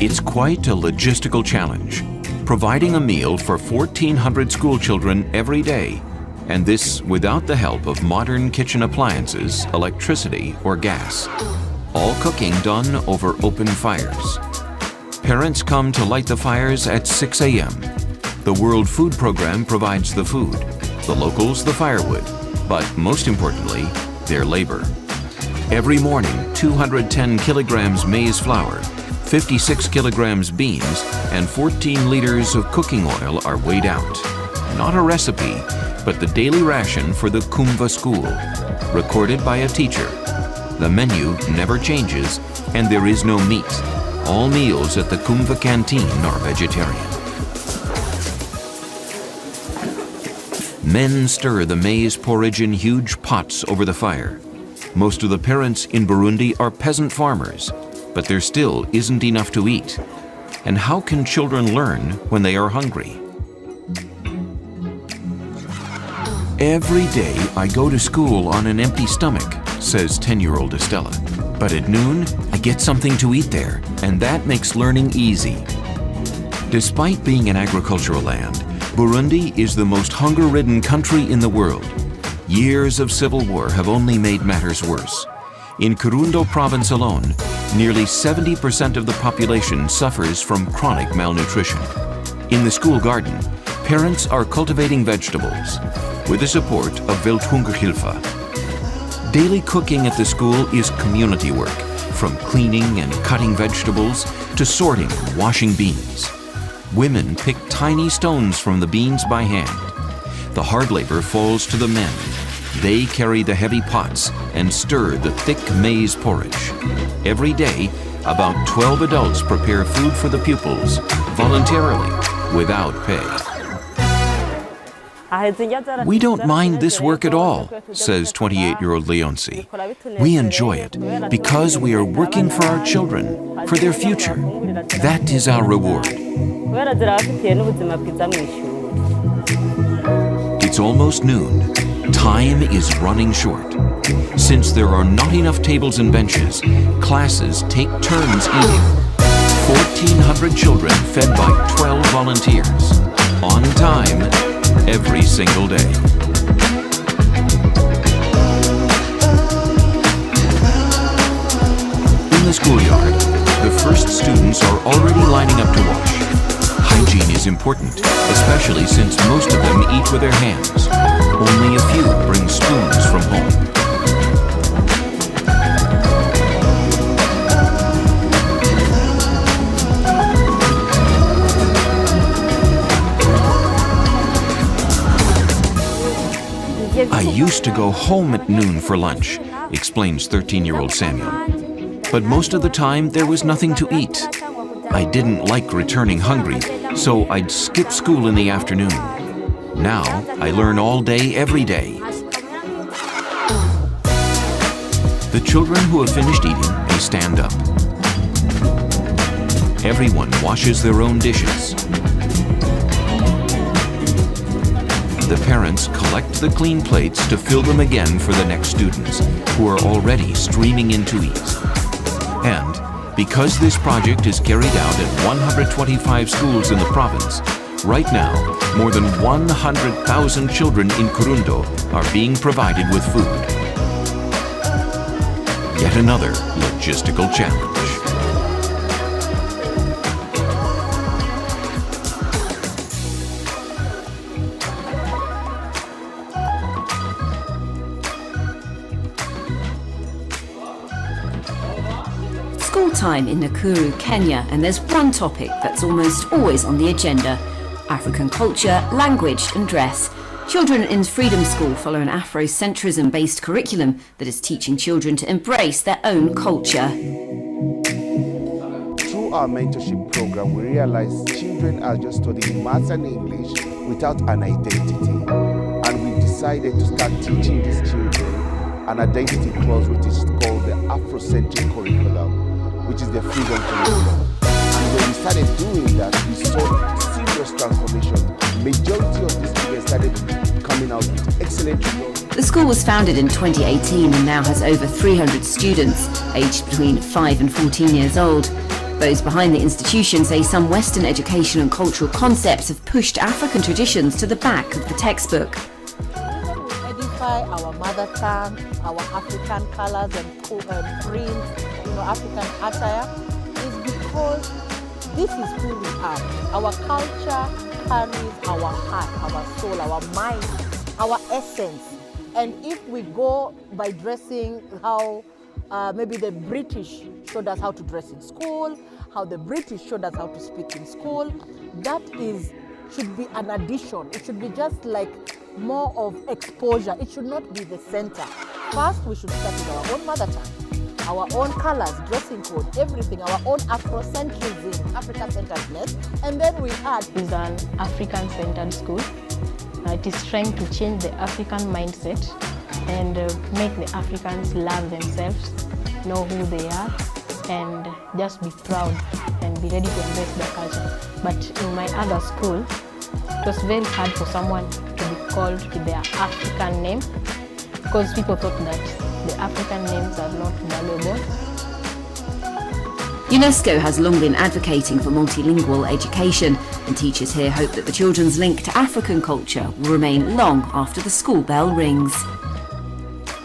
It's quite a logistical challenge, providing a meal for 1,400 school children every day, and this without the help of modern kitchen appliances, electricity, or gas. All cooking done over open fires. Parents come to light the fires at 6 a.m. The World Food Program provides the food, the locals the firewood, but most importantly, their labor. Every morning, 210 kilograms maize flour, 56 kilograms beans, and 14 liters of cooking oil are weighed out. Not a recipe, but the daily ration for the 𝐤𝐴𝐵 school, recorded by a teacher. The menu never changes, and there is no meat. All meals at the 𝐤𝐵 canteen are vegetarian. Men stir the maize porridge in huge pots over the fire. Most of the parents in Burundi are peasant farmers, but there still isn't enough to eat. And how can children learn when they are hungry? Every day I go to school on an empty stomach, says 10-year-old Estella. But at noon, I get something to eat there, and that makes learning easy. Despite being an agricultural land, Burundi is the most hunger-ridden country in the world. Years of civil war have only made matters worse. In Kirundo province alone, nearly 70% of the population suffers from chronic malnutrition. In the school garden, parents are cultivating vegetables with the support of Welthungerhilfe. Daily cooking at the school is community work, from cleaning and cutting vegetables to sorting and washing beans. Women pick tiny stones from the beans by hand. The hard labor falls to the men. They carry the heavy pots and stir the thick maize porridge. Every day, about 12 adults prepare food for the pupils, voluntarily, without pay. We don't mind this work at all, says 28-year-old 𝐤𝐴𝐚𝐫𝐢𝐚. We enjoy it because we are working for our children, for their future. That is our reward. It's almost noon. Time is running short. Since there are not enough tables and benches, classes take turns eating. 1,400 children fed by 12 volunteers. On time, every single day. In the schoolyard, the first students are already lining up to wash. Hygiene is important, especially since most of them eat with their hands. Only a few bring spoons from home. I used to go home at noon for lunch, explains 13-year-old Samuel. But most of the time, there was nothing to eat. I didn't like returning hungry, so I'd skip school in the afternoon. Now, I learn all day, every day. The children who have finished eating may stand up. Everyone washes their own dishes. The parents collect the clean plates to fill them again for the next students, who are already streaming in to eat. And because this project is carried out at 125 schools in the province, right now, more than 100,000 children in Kirundo are being provided with food. Yet another logistical challenge. School time in Nakuru, Kenya, and there's one topic that's almost always on the agenda: African culture, language and dress. Children in Freedom School follow an Afrocentrism-based curriculum that is teaching children to embrace their own culture. Through our mentorship program, we realized children are just studying maths and English without an identity. And we decided to start teaching these children an identity clause, which is called the Afrocentric curriculum, which is the freedom curriculum. And when we started doing that, we saw serious transformation majority of these students started coming out with excellent results. The school was founded in 2018 and now has over 300 students, aged between 5 and 14 years old. Those behind the institution say some Western education and cultural concepts have pushed African traditions to the back of the textbook. Our mother tongue, our African colors and prints, African attire, is because this is who we are. Our culture carries our heart, our soul, our mind, our essence. And if we go by dressing how maybe the British showed us how to dress in school, how the British showed us how to speak in school, that should be an addition. It should be just like more of exposure. It should not be the center. First, we should start with our own mother tongue, our own colors, dressing code, everything, our own Afrocentrism, Africa-centeredness, and then we add. It's an African-centered school. It is trying to change the African mindset and make the Africans love themselves, know who they are, and just be proud and be ready to embrace their culture. But in my other school, it was very hard for someone to be called with their African name because people thought that the African names are not valuable. UNESCO has long been advocating for multilingual education, and teachers here hope that the children's link to African culture will remain long after the school bell rings.